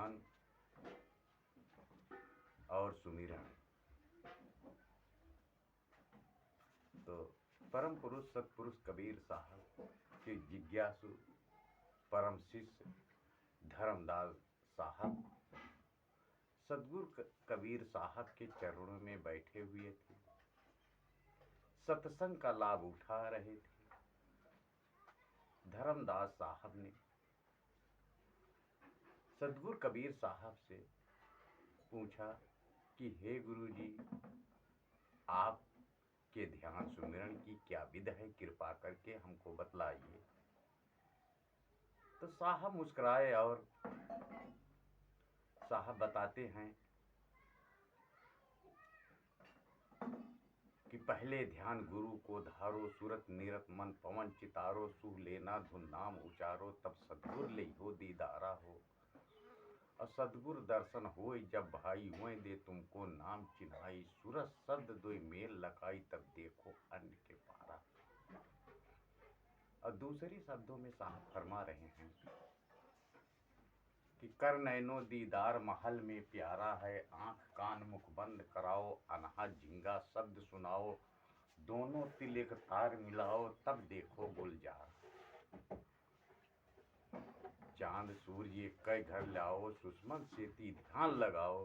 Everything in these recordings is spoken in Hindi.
ध्यान और सुमिरन। तो परम पुरुष सतपुरुष कबीर साहब के जिज्ञासु परम शिष्य धर्मदास साहब सदगुरु कबीर साहब के चरणों में बैठे हुए थे, सत्संग का लाभ उठा रहे थे। धर्मदास साहब ने सदगुरु कबीर साहब से पूछा कि हे गुरुजी, आप के ध्यान सुमिरन की क्या विधि है, कृपा करके हमको बतलाइए। तो साहब मुस्कुराए और साहब बताते हैं कि पहले ध्यान गुरु को धारो, सूरत नीरत मन पवन चितारो, सूह लेना धुन नाम उचारो, तब सदगुर ले हो दीदारा हो। और सदगुरु दर्शन होय जब भाई हुए, दे तुमको नाम चिन्हाई, सूरत सद दोई मेल लखाई, तब देखो अन्य के पारा। और दूसरे शब्दों में साहब फरमा रहे हैं कि कर नैनो दीदार महल में प्यारा है, आंख कान मुख बंद कराओ, अनहा झिंगा शब्द सुनाओ, दोनों तिल एक तार मिलाओ, तब देखो गुलजार। चांद सूर्य कई घर लाओ, सुषमन सेती ध्यान लगाओ,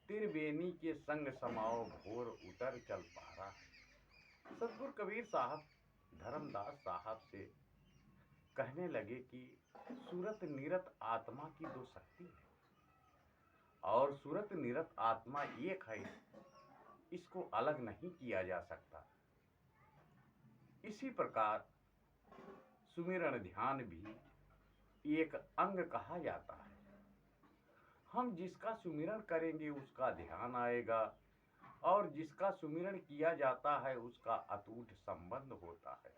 त्रिवेणी के संग समाओ, भोर उतर चल पारा। सतगुरु कबीर साहब धर्मदास साहब से कहने लगे कि सूरत नीरत आत्मा की दो शक्ति है और सूरत नीरत आत्मा एक है, इसको अलग नहीं किया जा सकता। इसी प्रकार सुमिरन ध्यान भी एक अंग कहा जाता है। हम जिसका सुमिरन करेंगे उसका ध्यान आएगा और जिसका सुमिरन किया जाता है उसका अटूट संबंध होता है।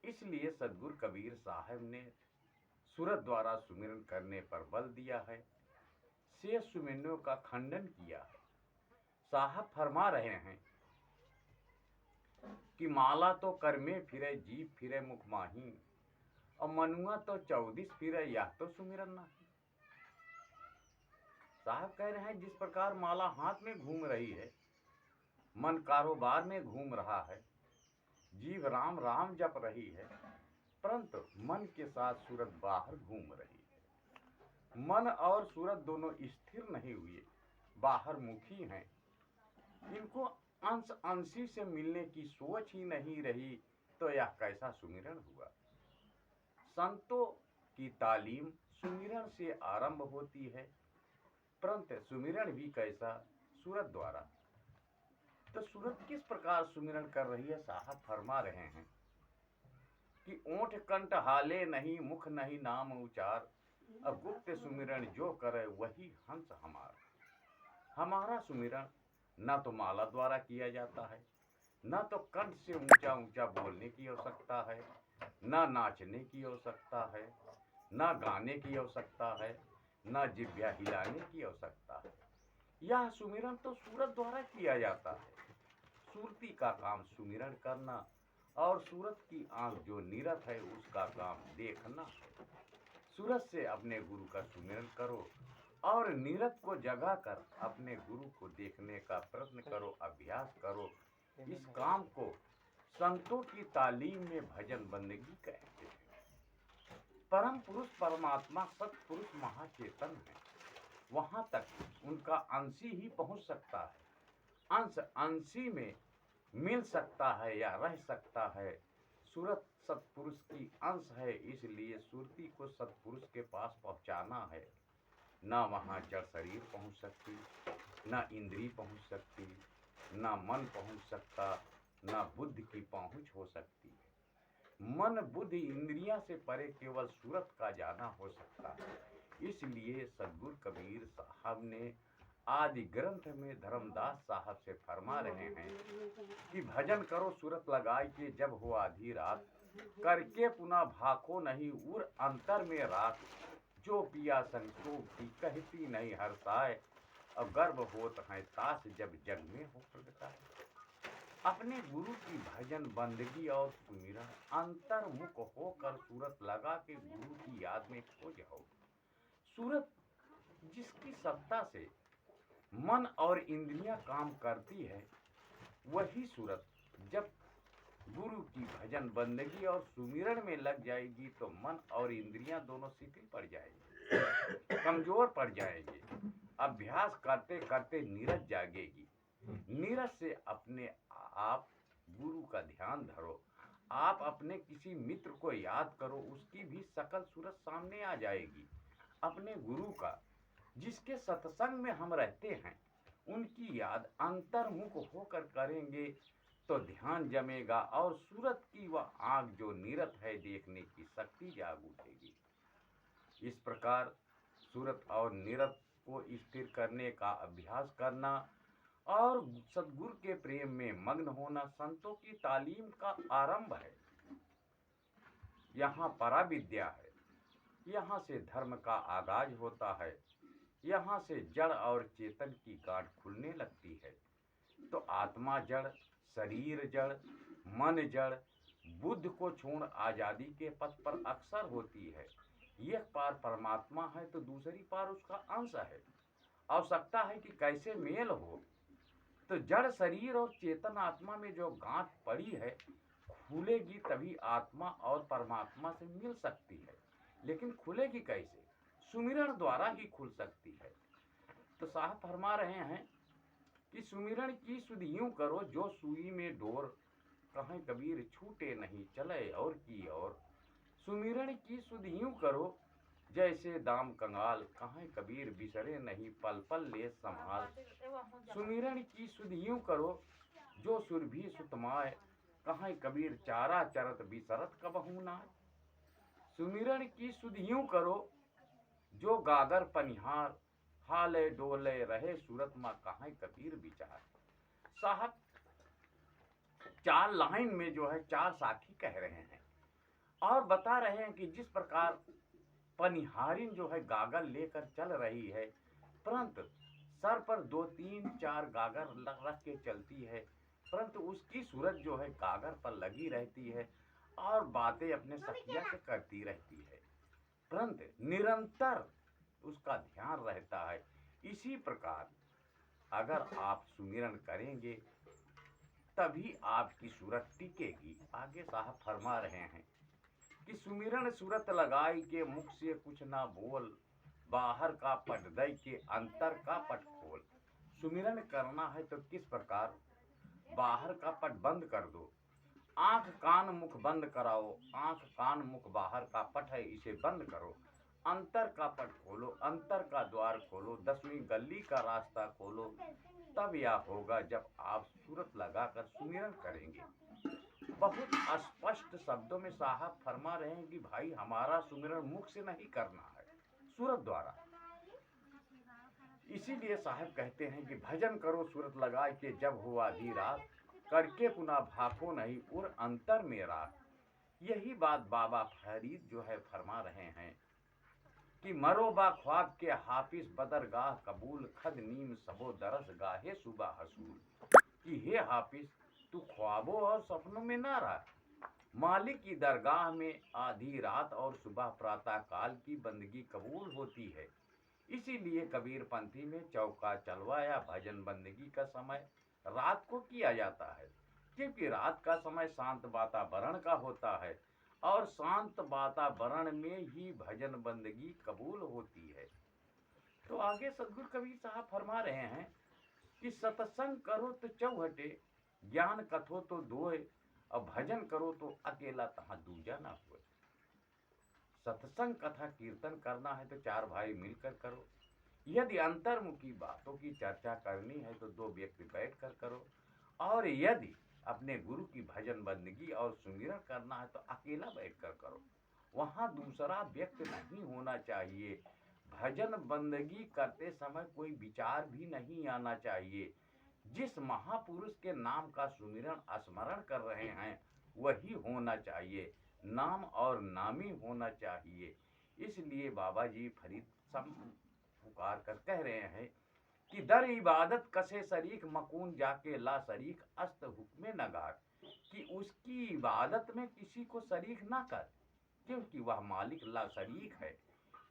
इसलिए सदगुरु कबीर साहब ने सूरत द्वारा सुमिरन करने पर बल दिया है, शेष सुमिरनों का खंडन किया है। साहब फरमा रहे हैं कि माला तो कर में फिरे, जीभ फिरे मुख माही, और मनुआ तो 24 फिरे, यह तो सुमिरन नहीं। साहब कह रहे हैं जिस प्रकार माला हाथ में घूम रही है, मन कारोबार में घूम रहा है, जीव राम राम जप रही है, परंतु मन के साथ सूरत बाहर घूम रही है। मन और सूरत दोनों स्थिर नहीं हुए, बाहर मुखी हैं। इनको अंश अंशी से मिलने की सोच ही नहीं रही, तो यह कैसा सुमिरन हुआ। संतों की तालीम सुमिरन से आरंभ होती है, परंतु सुमिरन भी कैसा, सूरत द्वारा। तो सूरत किस प्रकार सुमिरन कर रही है, साहब फरमा रहे हैं कि ओंठ कंठ हाले नहीं, मुख नहीं नाम उचार, अब गुप्त सुमिरन जो करे वही हंस हमार। हमारा सुमिरन न तो माला द्वारा किया जाता है, न तो कंठ से ऊंचा ऊंचा बोलने की आवश्यकता है, न नाचने की आवश्यकता है, न गाने की आवश्यकता है, न जिह्वा हिलाने की आवश्यकता है। यह सुमिरन तो सूरत द्वारा किया जाता है। सूरती का काम सुमिरन करना और सूरत की आंख जो नीरत है उसका काम देखना है। सूरत से अपने गुरु का सुमिरन करो और नीरत को जगा कर अपने गुरु को देखने का प्रयत्न करो, अभ्यास करो। इस काम को संतों की तालीम में भजन बंदगी कहते हैं। परम पुरुष परमात्मा सतपुरुष महाचेतन है, वहां तक उनका अंशी ही पहुंच सकता है। अंश अंशी में मिल सकता है या रह सकता है। सूरत सतपुरुष की अंश है, इसलिए सूरती को सतपुरुष के पास पहुंचाना है। ना वहाँ जड़ शरीर पहुंच सकती, ना इंद्री पहुंच सकती, ना मन पहुंच सकता, ना बुद्धि की पहुंच हो सकती है। मन बुद्धि इंद्रियां से परे केवल सूरत का जाना हो सकता है। इसलिए सदगुरु कबीर साहब ने आदि ग्रंथ में धर्मदास साहब से फरमा रहे हैं कि भजन करो सूरत लगाए के, जब हो आधी रात, करके पुनः भाको नहीं उर अंतर में रात, जो पिया संतोष की कहती नहीं हरसाए, और गर्भ होत है तास जब जग में हो प्रगटाए। अपने गुरु की भजन बंदगी और सुमिरन अंतर्मुख होकर सूरत लगा के गुरु की याद में खो जाओ। सूरत जिसकी सत्ता से मन और इंद्रियां काम करती है, वही सूरत जब गुरु की भजन बंदगी और सुमिरन में लग जाएगी तो मन और इंद्रियां दोनों शिथिल पड़ जाएंगी, कमजोर पड़ जाएंगे। अभ्यास करते करते नीरज जागेगी। नीरज से अपने आप गुरु का ध्यान धरो। आप अपने किसी मित्र को याद करो, उसकी भी सकल सूरत सामने आ जाएगी। अपने गुरु का, जिसके सत्संग में हम रहते हैं, उनकी याद अंतर्मुख होकर करेंगे तो ध्यान जमेगा और सूरत की वह आंख जो नीरत है देखने की शक्ति जाग उठेगी। इस प्रकार सूरत और नीरत को स्थिर करने का अभ्यास करना और सद्गुरु के प्रेम में मग्न होना संतों की तालीम का आरंभ है। यहाँ पराविद्या है, यहाँ से धर्म का आगाज होता है, यहाँ से जड़ और चेतन की गांठ खुलने लगती है। तो आत्मा जड़, शरीर जड़, मन जड़, बुद्ध को छोड़ आजादी के पथ पर अक्सर होती है। एक पार परमात्मा है तो दूसरी पार उसका अंश है। आवश्यकता है कि कैसे मेल हो। तो जड़ शरीर और चेतन आत्मा में जो गांठ पड़ी है खुलेगी तभी आत्मा और परमात्मा से मिल सकती है। लेकिन खुलेगी कैसे? सुमिरन द्वारा ही खुल सकती है। तो साहब फरमा रहे हैं कि सुमिरन की सुध यूं करो जो सुई में डोर, कहें कबीर छूटे नहीं चले और की ओर। सुमिरन की सुध यूं करो जैसे दाम कंगाल, कहें कबीर बिसरे नहीं पल पल ले संभाल। सुमिरन की सुध यूं करो जो सुरभि सुतमाय, कहें कबीर चारा चरत बिसरत कबहू नाय। सुमिरन की सुध यूं करो जो गागर पनिहार, हाले डोले रहे सूरत माँ, कहें कबीर विचार। साहब चार लाइन में जो है चार साखी कह रहे हैं और बता रहे हैं कि जिस प्रकार पनिहारिन जो है गागर लेकर चल रही है, परंतु सर पर 2, 3, 4 गागर रख के चलती है, परंतु उसकी सूरत जो है गागर पर लगी रहती है और बातें अपने सखिया से करती रहती है, परंतु निरंतर उसका ध्यान रहता है। इसी प्रकार अगर आप सुमिरन करेंगे तभी आपकी सूरत टिकेगी। आगे साहब फरमा रहे हैं कि सुमिरन सूरत लगाई के मुख से कुछ ना बोल, बाहर का पट दई के अंतर का पट खोल। सुमिरन करना है तो किस प्रकार? बाहर का पट बंद कर दो, आंख कान मुख बंद कराओ। आंख कान मुख बाहर का पट है, इसे बंद करो। अंतर का पट खोलो, अंतर का द्वार खोलो, 10वीं गली का रास्ता खोलो। तब यह होगा जब आप सूरत लगाकर सुमिरन करेंगे। बहुत स्पष्ट शब्दों में साहब फरमा रहे हैं कि भाई हमारा सुमिरन मुख से नहीं करना है, सूरत द्वारा। इसीलिए साहब कहते हैं कि भजन करो सूरत लगाए के जब हुआ आधी रात, करके पुनः भाको नहीं उर अंतर में रात। यही बात बाबा फरीद जो है फरमा रहे हैं कि मरो बा ख्वाब के हाफिज बदरगाह कबूल, खद नीम सबो दरस गाहे सुबह हसूल। कि हे हाफिज तू ख्वाबों और सपनों में ना रहा, मालिक की दरगाह में आधी रात और सुबह प्रातः काल की बंदगी कबूल होती है। इसीलिए कबीर पंथी में चौका चलवाया भजन बंदगी का समय रात को किया जाता है, क्योंकि रात का समय शांत वातावरण का होता है और शांत वातावरण में ही भजन बंदगी कबूल होती है। तो आगे सदगुरु कबीर साहब फरमा रहे हैं कि सत्संग करो तो चौहटे, ज्ञान कथो तो दोए, और भजन करो तो अकेला तहाँ दूजा ना हुए। सत्संग कथा कीर्तन करना है तो 4 भाई मिलकर करो। यदि अंतर्मुखी बातों की चर्चा करनी है तो 2 व्यक्ति बैठकर करो। और यदि अपने गुरु की भजन बंदगी और सुमिरन करना है तो अकेला बैठकर करो, वहाँ दूसरा व्यक्ति नहीं होना चाहिए। भजन बंदगी करते समय कोई विचार भी नहीं आना चाहिए। जिस महापुरुष के नाम का सुमिरन स्मरण कर रहे हैं वही होना चाहिए, नाम और नामी होना चाहिए। इसलिए बाबा जी फरीद पुकार कर कह रहे हैं कि दर इबादत कसे शरीक मकून जाके ला शरीक अस्त हुक्मे नगार। कि उसकी इबादत में किसी को शरीक ना कर, क्योंकि वह मालिक ला शरीक है।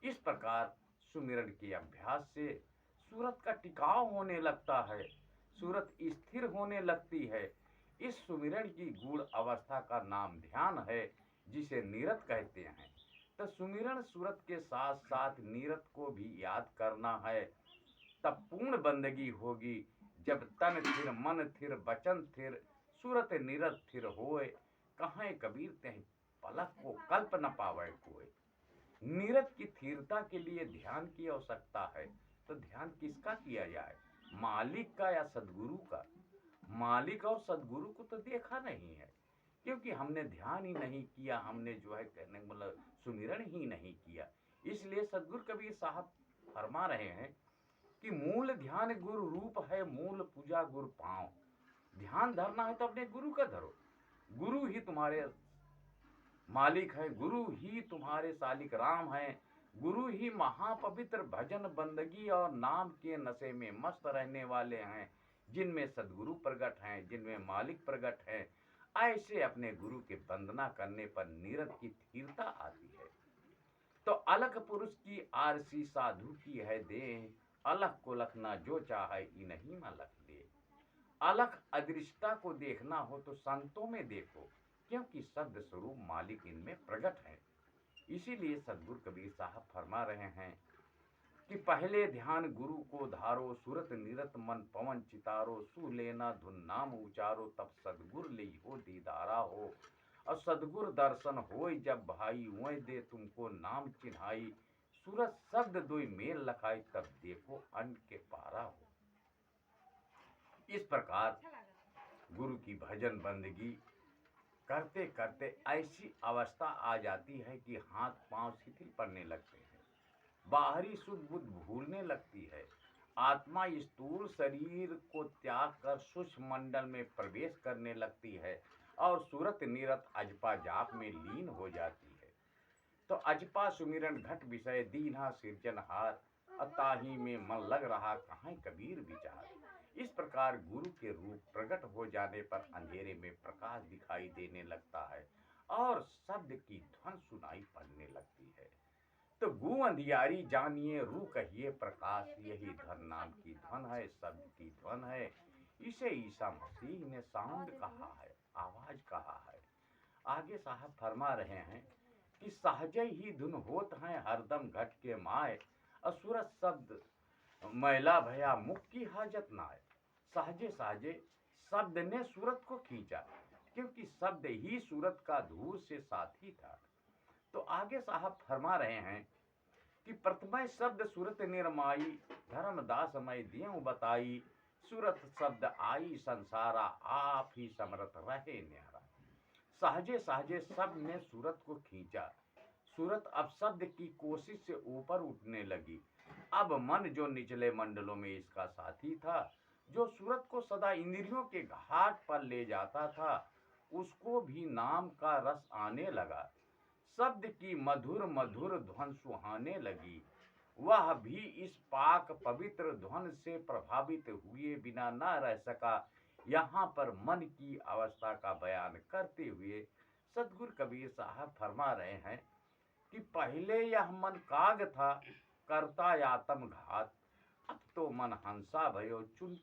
इस प्रकार सुमिरन के अभ्यास से सूरत का टिकाव होने लगता है, सूरत स्थिर होने लगती है। इस सुमिरन की गूढ़ अवस्था का नाम ध्यान है, जिसे नीरत कहते हैं। तो सुमिरन सूरत के साथ साथ नीरत को भी याद करना है, तब पूर्ण बंदगी होगी। जब तन थिर मन थिर बचन थिर सूरत नीरत थिर होए, कहें कबीर तह पलक को कल्प न पावे कोई। नीरत की स्थिरता के लिए ध्यान की आवश्यकता है। तो ध्यान किसका किया जाए, मालिक का या सदगुरु का? मालिक और सदगुरु को तो देखा नहीं है, क्योंकि हमने ध्यान ही नहीं किया, हमने जो है कहने मतलब सुमिरन ही नहीं किया। इसलिए सदगुरु कबीर साहब फरमा रहे हैं कि मूल ध्यान गुरु रूप है, मूल पूजा गुरु पांव। ध्यान धरना है तो अपने गुरु का धरो। गुरु ही तुम्हारे मालिक है, गुरु ही तुम्हारे सालिक राम है, गुरु ही महापवित्र भजन बंदगी और नाम के नशे में मस्त रहने वाले हैं, जिनमें सदगुरु प्रकट हैं, जिनमें मालिक प्रकट हैं। ऐसे अपने गुरु के वंदना करने पर नीरत की स्थिरता आती है। तो अलख पुरुष की आरसी साधु की है देह, अलख को लखना जो चाहे इन्हीं में लख दे। अलख अदृष्टा को देखना हो तो संतों में देखो, क्योंकि शब्द स्वरूप मालिक इनमें प्रकट है। इसीलिए सदगुरु कबीर साहब फरमा रहे हैं कि पहले ध्यान गुरु को धारो, सूरत नीरत मन पवन चितारो, सु लेना धुन नाम उचारो, तब सदगुरु ले हो दीदारा हो। और सदगुरु दर्शन हो जब भाई, वह दे तुमको नाम चिन्हाई, सूरत शब्द दुई मेल लखाई, तब देखो अन्न के पारा हो। इस प्रकार गुरु की भजन बंदगी करते करते ऐसी अवस्था आ जाती है कि हाथ पांव शिथिल पड़ने लगते हैं, बाहरी शुद्ध बुद्ध भूलने लगती है, आत्मा स्थूल शरीर को त्याग कर सूक्ष्म मंडल में प्रवेश करने लगती है और सूरत नीरत अजपा जाप में लीन हो जाती है। तो अजपा सुमिरन घट विषय दीन्हा सिरजनहार, अताही में मन लग रहा कहाँ कबीर विचार। इस प्रकार गुरु के रूप प्रकट हो जाने पर अंधेरे में प्रकाश दिखाई देने लगता है और शब्द की ध्वन सुनाई पड़ने लगती है। तो गु अंधियारी जानिए, रू कहिए प्रकाश, यही ध्वन नाम की ध्वन है, शब्द की ध्वन है। इसे ईसा मसीह ने साउंड कहा है, आवाज कहा है। आगे साहब फरमा रहे हैं कि सहज ही धुन होत हैं हरदम घट के माए, असुरत शब्द मैला भया मुख की हाजत नाय। सहजे सहजे शब्द ने सूरत को खींचा, क्योंकि शब्द ही सूरत का धूर से साथी था। तो आगे साहब फरमा रहे हैं कि प्रथम शब्द सूरत निर्माई, धर्मदास मैं दियों बताई, सूरत शब्द आई संसारा, आप ही समरत रहे न्यारा। सहजे सहजे शब्द ने सूरत को खींचा, सूरत अब शब्द की कोशिश से ऊपर उठने लगी। अब मन जो निचले मंडलों में इसका साथी था, जो सूरत को सदा इंद्रियों के घाट पर ले जाता था, उसको भी नाम का रस आने लगा। शब्द की मधुर मधुर ध्वन सुहाने लगी। वह भी इस पाक पवित्र ध्वन से प्रभावित हुए बिना न रह सका। यहाँ पर मन की अवस्था का बयान करते हुए सदगुरु कबीर साहब फरमा रहे हैं कि पहले यह मन काग था, करता आत्म घात, अब तो मन हंसा भयो चुन चुन